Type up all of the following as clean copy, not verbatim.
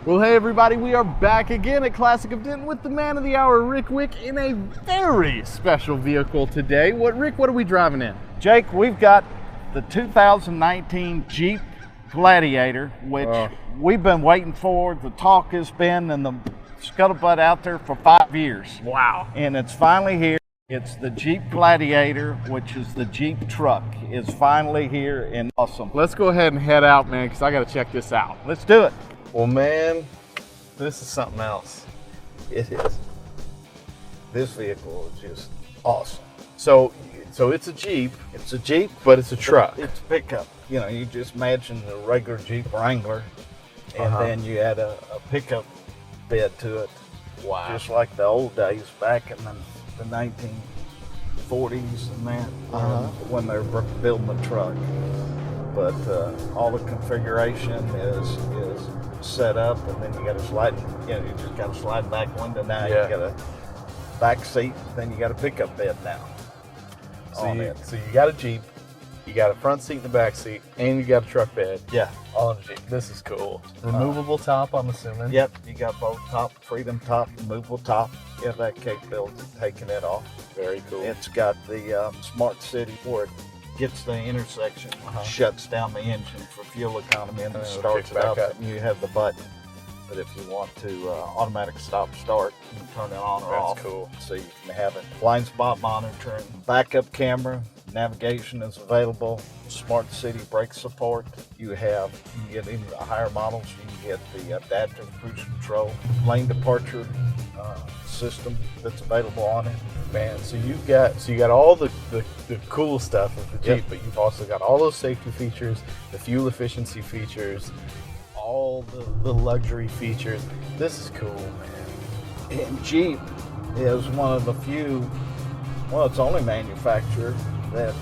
Well, hey everybody, we are back again at Classic of Denton with the man of the hour, Rick Wick, in a very special vehicle today. Rick, what are we driving in? Jake, we've got the 2019 Jeep Gladiator, which we've been waiting for. The talk has been in the scuttlebutt out there for 5 years. Wow. And it's finally here. It's the Jeep Gladiator, which is the Jeep truck. It's finally here and awesome. Let's go ahead and head out, man, because I got to check this out. Let's do it. Well, man, this is something else. It is. This vehicle is just awesome. So it's a Jeep. It's a Jeep, but it's a truck. It's a pickup. You know, you just imagine the regular Jeep Wrangler, and then you add a pickup bed to it. Wow. Just like the old days back in the 1940s and that, when they were building the truck. But all the configuration is set up, and then you got a slide. You know, you just got a slide back window now. Yeah. You got a back seat. Then you got a pickup bed now. So you got a Jeep, you got a front seat and a back seat, and you got a truck bed. Yeah. On a Jeep. This is cool. Removable top, I'm assuming. Yep. You got both top, freedom top, removable top. You have that capability of taking it off. Very cool. It's got the smart city where it gets the intersection, shuts down the engine for fuel economy, and then starts it up. And you have the button. But if you want to automatic stop start, you can turn it on or off. That's cool. So you can have it. Blind spot monitoring, backup camera, navigation is available, smart city brake support. You can get into the higher models, you can get the adaptive cruise control, lane departure system that's available on it. Man, so you got all the cool stuff of the Jeep, Yep. but you've also got all those safety features, the fuel efficiency features, all the luxury features. This is cool, man. And Jeep is one of the few, well, it's the only manufacturer that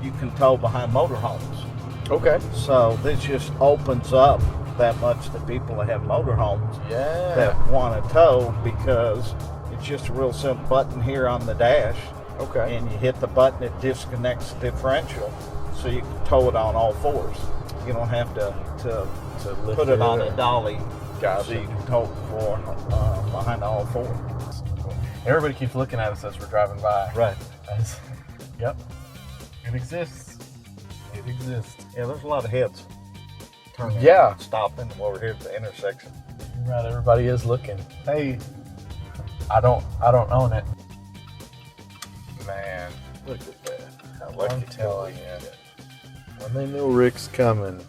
you can tow behind motorhomes. Okay. So this just opens up that much to people that have motorhomes that want to tow, because it's just a real simple button here on the dash. Okay. And you hit the button, it disconnects the differential, so you can tow it on all fours. You don't have to lift put it on a dolly, Gotcha. so you can tow it behind all four. Everybody keeps looking at us as we're driving by. Right. Yep. It exists. It exists. Yeah, there's a lot of heads turning Yeah. and stopping while we're here at the intersection. You're right. Everybody is looking. Hey, I don't own it. Man, Look at that. How I'm lucky telling you. When they know Rick's coming.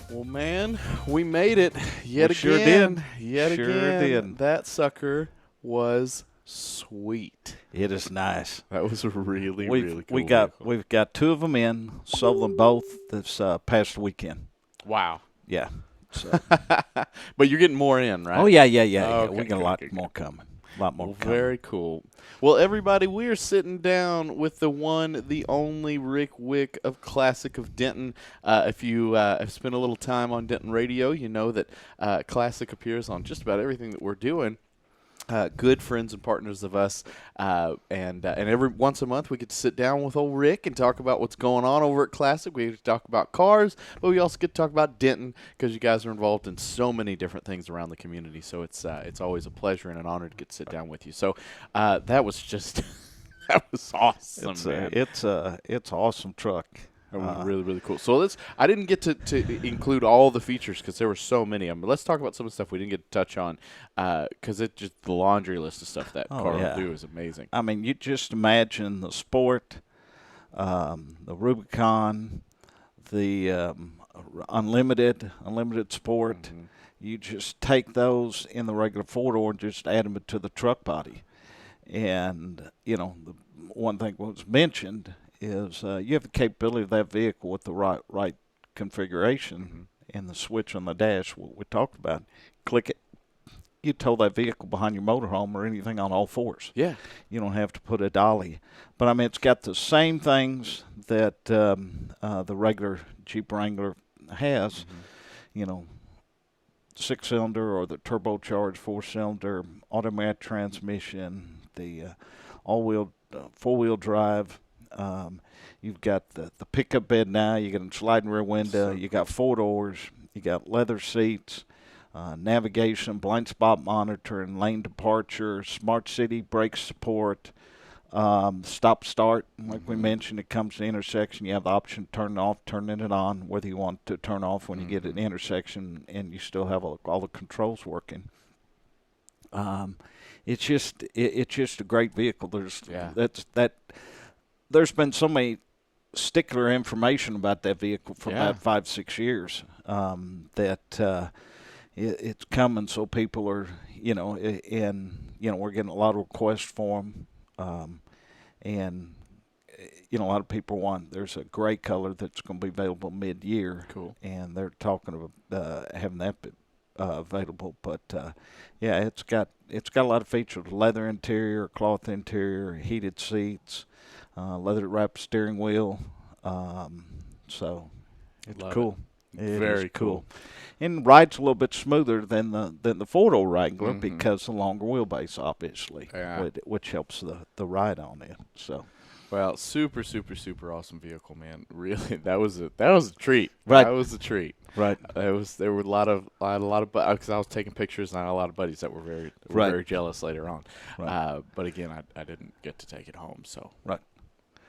Well, man, we made it yet We sure again. did. Yet Sure again. did. That sucker was sweet. It is nice. That was a really, really cool. We've got 2 of them in. Sold them both this past weekend. Wow. Yeah. So. But you're getting more in, right? Oh yeah. Okay, We got a lot good. more coming. A lot more Well, coming. very cool. Well, everybody, we are sitting down with the one, the only Rick Wick of Classic of Denton. If you have spent a little time on Denton radio, you know that Classic appears on just about everything that we're doing. Good friends and partners of us, and every once a month we get to sit down with old Rick and talk about what's going on over at Classic. We get to talk about cars, but we also get to talk about Denton, because you guys are involved in so many different things around the community. So it's always a pleasure and an honor to get to sit down with you. So that was just that was awesome, man. It's an awesome truck. That was really, really cool. So I didn't get to include all the features because there were so many of them. But let's talk about some of the stuff we didn't get to touch on, because the laundry list of stuff that car will do is amazing. I mean, you just imagine the Sport, the Rubicon, the Unlimited Sport. Mm-hmm. You just take those in the regular 4-door and just add them to the truck body. And, you know, the one thing that was mentioned is you have the capability of that vehicle with the right configuration, and the switch on the dash, what we talked about. Click it, you tow that vehicle behind your motorhome or anything on all fours. Yeah. You don't have to put a dolly. But, I mean, it's got the same things that the regular Jeep Wrangler has, you know, 6-cylinder or the turbocharged 4-cylinder, automatic transmission, the all-wheel, 4-wheel drive. You've got the pickup bed now. You got a sliding rear window. You got 4 doors. You got leather seats, navigation, blind spot monitoring, lane departure, smart city brake support, stop start. Like we mentioned, it comes to the intersection. You have the option to turn it off, turning it on, whether you want to turn off when you get at an intersection, and you still have all the controls working. It's just a great vehicle. There's been so many stickler information about that vehicle for about 5-6 years that it's coming. So people are, we're getting a lot of requests for them, and a lot of people want. There's a gray color that's going to be available mid-year. Cool. And they're talking about having that available. But it's got a lot of features: leather interior, cloth interior, heated seats. Leather wrapped steering wheel, so it's cool. It Very is cool. cool. And rides a little bit smoother than the 4-door Wrangler because the longer wheelbase, obviously, which helps the ride on it. So, well, super, super, super awesome vehicle, man. Really, that was a treat. Right. That was a treat. Right. There were a lot of because I was taking pictures and I had a lot of buddies that were very jealous later on. Right. But again, I didn't get to take it home. So. Right.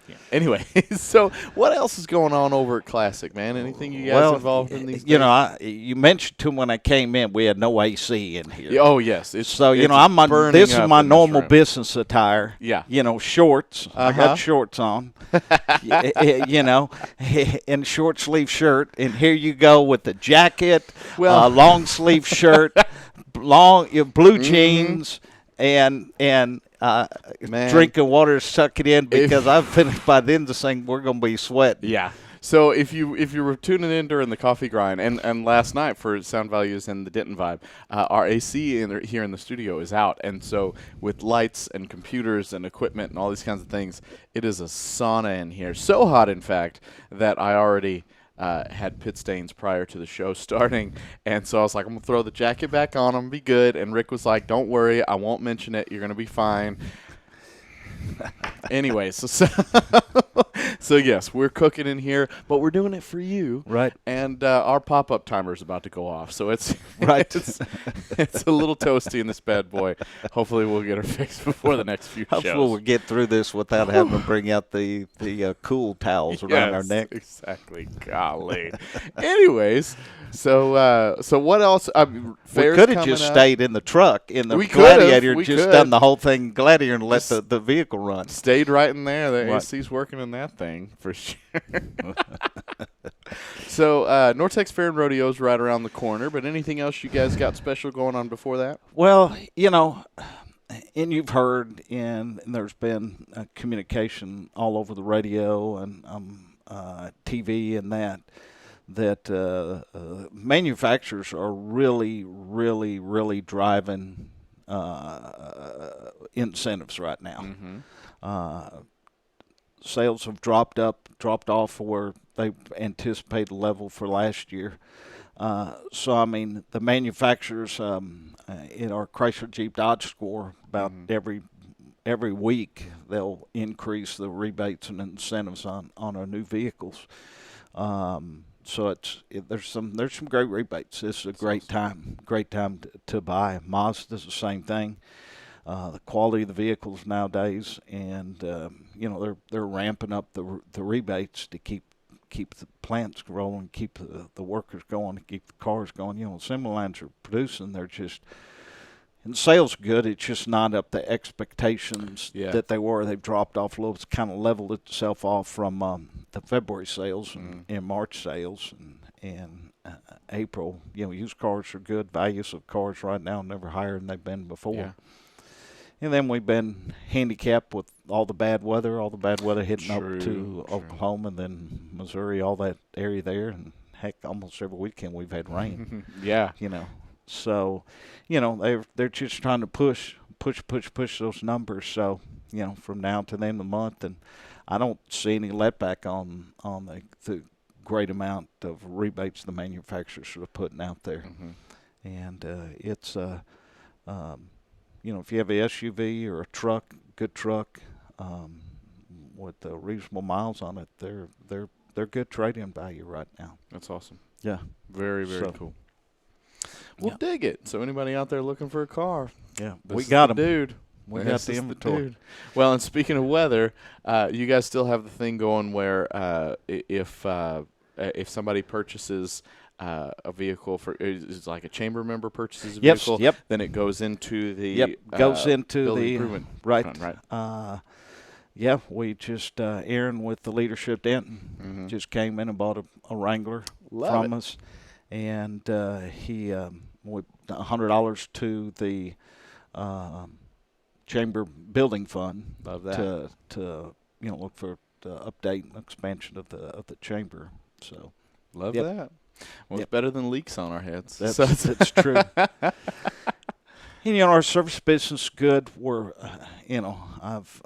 Yeah. Anyway, so what else is going on over at Classic, man? Anything you guys involved in these days? You mentioned to when I came in, we had no AC in here. Oh, yes. This is my normal business attire. Yeah. Shorts. I got shorts on. And short sleeve shirt. And here you go with the jacket, long sleeve shirt, blue jeans, and drinking water, suck it in, because I've finished by then to saying we're going to be sweating. Yeah. So if you were tuning in during the coffee grind and last night for Sound Values and the Denton Vibe, our AC here in the studio is out, and so with lights and computers and equipment and all these kinds of things, it is a sauna in here. So hot, in fact, that I already had pit stains prior to the show starting, and so I was like, I'm going to throw the jacket back on, I'm going to be good, and Rick was like, don't worry, I won't mention it, you're going to be fine. Anyway, so yes, we're cooking in here, but we're doing it for you, right? And our pop-up timer is about to go off, so it's right. it's a little toasty in this bad boy. Hopefully, we'll get her fixed before the next few shows. Hopefully, we'll get through this without having to bring out the cool towels around our neck. Exactly. Golly. Anyways. So what else? We could have just stayed in the truck in the Gladiator, done the whole thing Gladiator and let the vehicle run. Stayed right in there. The AC's working in that thing for sure. So Nortex Fair and Rodeo's right around the corner. But anything else you guys got special going on before that? Well, and you've heard, and there's been communication all over the radio and TV and that manufacturers are really, really, really driving incentives right now. Sales have dropped off where they anticipated the level for last year. So, I mean, the manufacturers in our Chrysler Jeep Dodge score, about every week they'll increase the rebates and incentives on our new vehicles. So there's some great rebates. This is a great time to buy. Mazda's the same thing. The quality of the vehicles nowadays, and they're ramping up the rebates to keep the plants rolling, keep the workers going, keep the cars going. Assembly lines are producing. They're just, and sales are good. It's just not up to expectations that they were. They've dropped off a little. It's kind of leveled itself off from the February sales and March sales and April. Used cars are good. Values of cars right now never higher than they've been before. Yeah. And then we've been handicapped with all the bad weather hitting up to Oklahoma and then Missouri, all that area there. And heck, almost every weekend we've had rain. Yeah. So, they're just trying to push those numbers. So, from now to the end of the month, and I don't see any letback on the great amount of rebates the manufacturers are putting out there. And it's if you have a SUV or a truck, good truck, with reasonable miles on it, they're good trade-in value right now. That's awesome. Yeah, very cool. We'll Yeah. dig it. So anybody out there looking for a car, yeah, this we is got the them. dude. We This got the is inventory. dude. Well, and speaking of weather, you guys still have the thing going where if somebody purchases a vehicle it's like a chamber member purchases a vehicle, Yep. then it goes into the Goes into building the improvement right. fund, right. Yeah, we just Aaron with the Leadership Denton just came in and bought a Wrangler from us, and he with $100 to the chamber building fund. Love that. to look for the update and expansion of the chamber. So Love Yep. that. Well, Yep. it's better than leaks on our heads. that's true. And, our service business is good. We're, I've,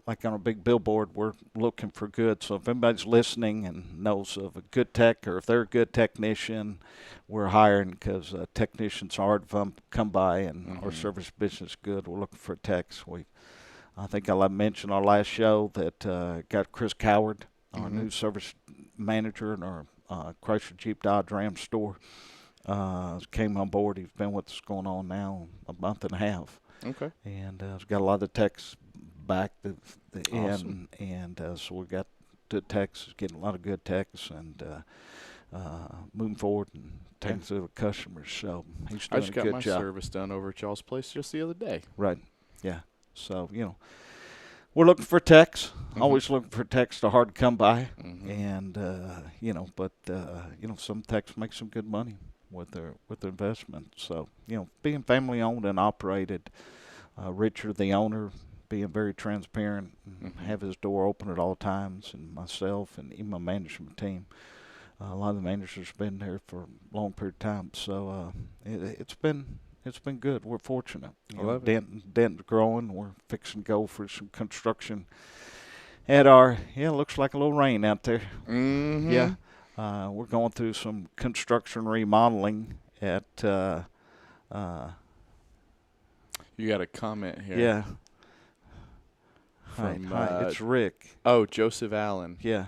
like on a big billboard, we're looking for good. So if anybody's listening and knows of a good tech, or if they're a good technician, we're hiring, because technicians are hard to come by, and our service business is good. We're looking for techs. I think I mentioned our last show that got Chris Coward, our new service manager in our Chrysler Jeep Dodge Ram store. Came on board. He's been with us going on now a month and a half. Okay. And he's got a lot of techs back Awesome. and so we got good techs, getting a lot of good techs, and moving forward and taking to the customers. So he's I doing just a got good my job. service done over at y'all's place just the other day. Right. Yeah. So we're looking for techs. Always looking for techs. They're hard to come by, and but some techs make some good money with their investment. So being family owned and operated, Richard the owner being very transparent, and have his door open at all times, and myself and even my management team. A lot of the managers have been there for a long period of time. So it's been good. We're fortunate. I love it. Denton's growing. We're fixing to go for some construction at our, looks like a little rain out there. Yeah. We're going through some construction remodeling at, You got a comment here. yeah. From, Hi, it's Rick. Oh, Joseph Allen. Yeah.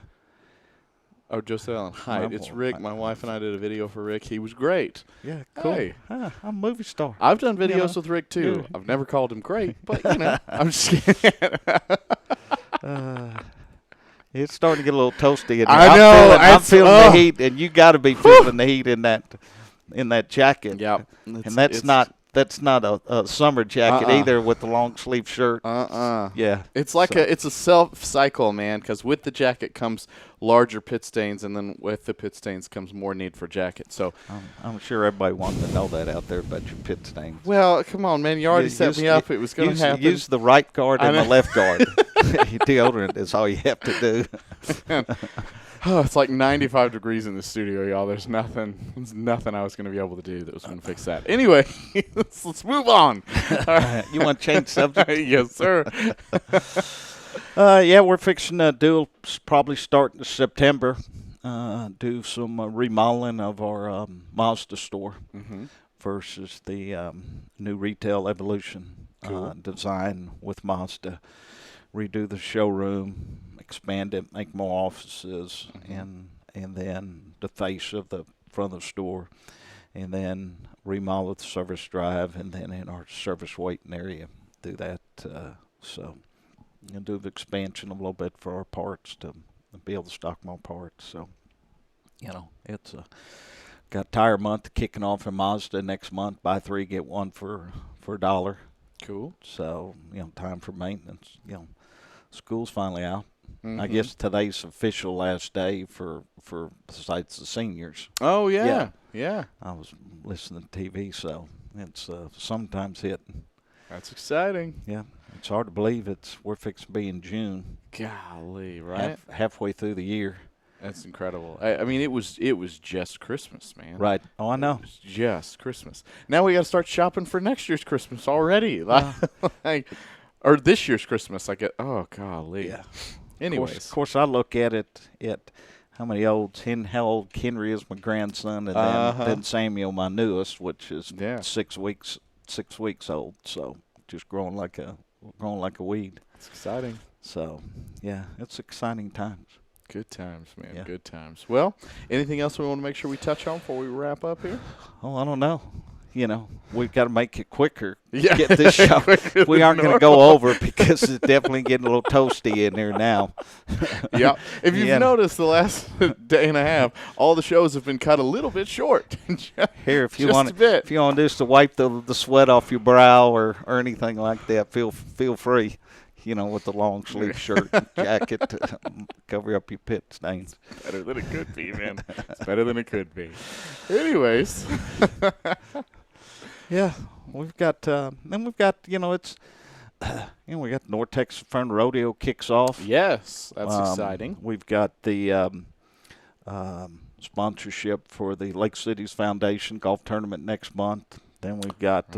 Oh, Joseph Allen. Hi, My it's boy. Rick. My wife and I did a video for Rick. He was great. Yeah, cool. Hey. I'm a movie star. I've done videos know. with Rick, too. Yeah. I've never called him great, but, I'm just kidding. It's starting to get a little toasty in here. I know. I'm feeling the heat, and you got to be feeling the heat in that jacket. Yeah. And that's not a summer jacket either, with the long sleeve shirt. Yeah. It's like it's a self cycle, man, because with the jacket comes larger pit stains, and then with the pit stains comes more need for jacket. So I'm sure everybody wants to know that out there about your pit stains. well, come on, man. You already set me up. It was going to happen. Use the right guard and I the know. left guard. Deodorant is all you have to do. Oh, it's like 95 degrees in the studio, y'all. There's nothing I was going to be able to do that was going to fix that. Anyway, let's move on. You want to change subject? Yes, sir. Yeah, we're fixing to probably start in September. Do some remodeling of our Mazda store versus the new retail evolution design with Mazda. Redo the showroom, expand it, make more offices, and then the face of the front of the store, and then remodel the service drive, and then in our service waiting area do that. So and do the expansion a little bit for our parts to be able to stock more parts. So it's got tire month kicking off in Mazda next month. Buy 3 get 1 for $1. Cool. So time for maintenance. School's finally out. I guess today's official last day for besides the seniors. Oh, yeah. Yeah. I was listening to TV, so it's sometimes hitting. That's exciting. Yeah, it's hard to believe we're fixing to be in June. Golly, right? Halfway through the year. That's incredible. I mean, it was just Christmas, man. Right. Oh, I know. It was just Christmas. Now we got to start shopping for next year's Christmas already. Or this year's Christmas. Oh, golly. Yeah. Anyways. Of course, I look at it at how old Henry is, my grandson, and then Samuel, my newest, which is 6 weeks old. So just growing like a weed. It's exciting. So yeah, it's exciting times. Good times, man. Yeah. Good times. Well, anything else we want to make sure we touch on before we wrap up here? Oh, I don't know. We've got to make it quicker. Yeah. Get this show. We aren't going to go over because it's definitely getting a little toasty in there now. Yeah. If you've noticed the last day and a half, all the shows have been cut a little bit short. Here, if you want this to wipe the sweat off your brow or anything like that, feel free. With the long sleeve shirt and jacket to cover up your pit stains. Better than it could be, man. It's better than it could be. Anyways. Yeah, we've got we got North Texas Fern Rodeo kicks off. Yes, that's exciting. We've got the sponsorship for the Lake Cities Foundation golf tournament next month. Then we've got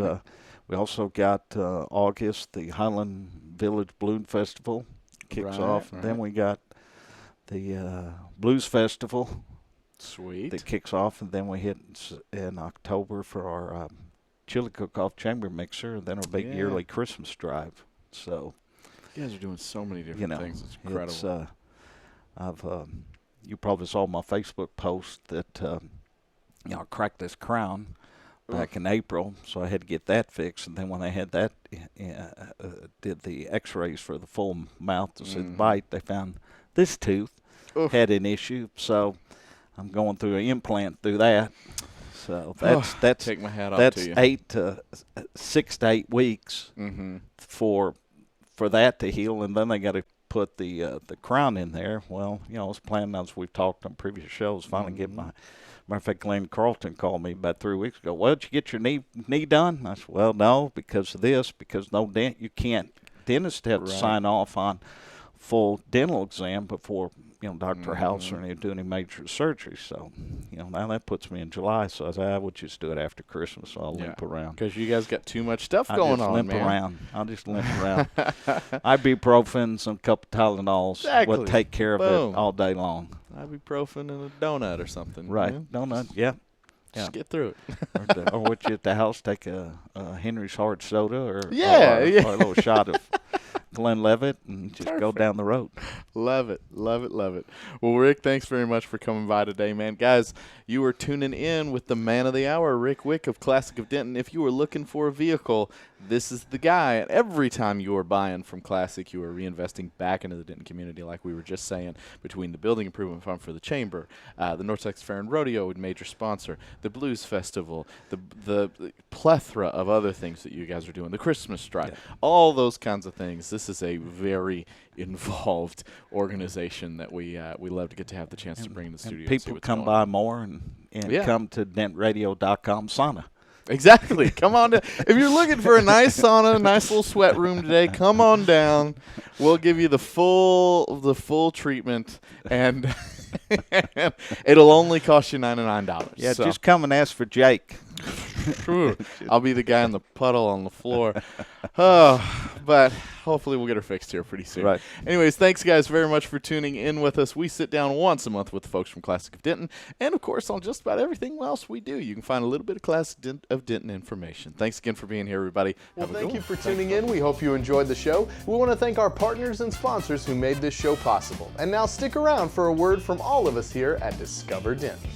we also got August, the Highland Village Balloon Festival kicks off. And then we got the Blues Festival. Sweet. That kicks off, and then we hit in October for our Chili Cook-Off Chamber Mixer, and then our big yearly Christmas drive. So you guys are doing so many different things. It's incredible. You probably saw my Facebook post that I cracked this crown back in April, so I had to get that fixed. And then when they had that, did the X-rays for the full mouth to see the bite, they found this tooth had an issue. So I'm going through an implant through that. So that's take my hat off to you. 6 to 8 weeks for that to heal, and then they got to put the crown in there. Well, I was planning, as we've talked on previous shows, finally get my. Matter of fact, Glenn Carlton called me about 3 weeks ago. Well, did you get your knee done? I said, well, no, because of this, because no dent. You can't. Dentists have to sign off on full dental exam before Dr. House or do any major surgery. So, now that puts me in July. So I said, I would just do it after Christmas. So I'll limp around. Because you guys got too much stuff going on, man. I'll just limp around. Ibuprofen, some couple Tylenols will take care of it all day long. Ibuprofen and a donut or something. Right, donut, yeah. Just get through it. or what you at the house, take a Henry's Hard Soda or a little shot of Glenlivet and just go down the road. Love it. Well, Rick, thanks very much for coming by today, man. Guys, you are tuning in with the man of the hour, Rick Wick of Classic of Denton. If you were looking for a vehicle, this is the guy. And every time you are buying from Classic, you are reinvesting back into the Denton community, like we were just saying, between the Building Improvement Fund for the Chamber, the North Texas Fair and Rodeo, major sponsor, the Blues Festival, the plethora of other things that you guys are doing, the Christmas drive, all those kinds of things. This is a very involved organization that we love to get to have the chance to bring in the studio. People come by more and come to dentradio.com sauna. Exactly. Come on down. If you're looking for a nice sauna, a nice little sweat room today, come on down. We'll give you the full treatment, and it'll only cost you $99. Yeah, just come and ask for Jake. I'll be the guy in the puddle on the floor. But hopefully we'll get her fixed here pretty soon. Right. Anyways, thanks, guys, very much for tuning in with us. We sit down once a month with the folks from Classic of Denton, and, of course, on just about everything else we do. You can find a little bit of Classic of Denton information. Thanks again for being here, everybody. Well, thank you for tuning in. We hope you enjoyed the show. We want to thank our partners and sponsors who made this show possible. And now stick around for a word from all of us here at Discover Denton.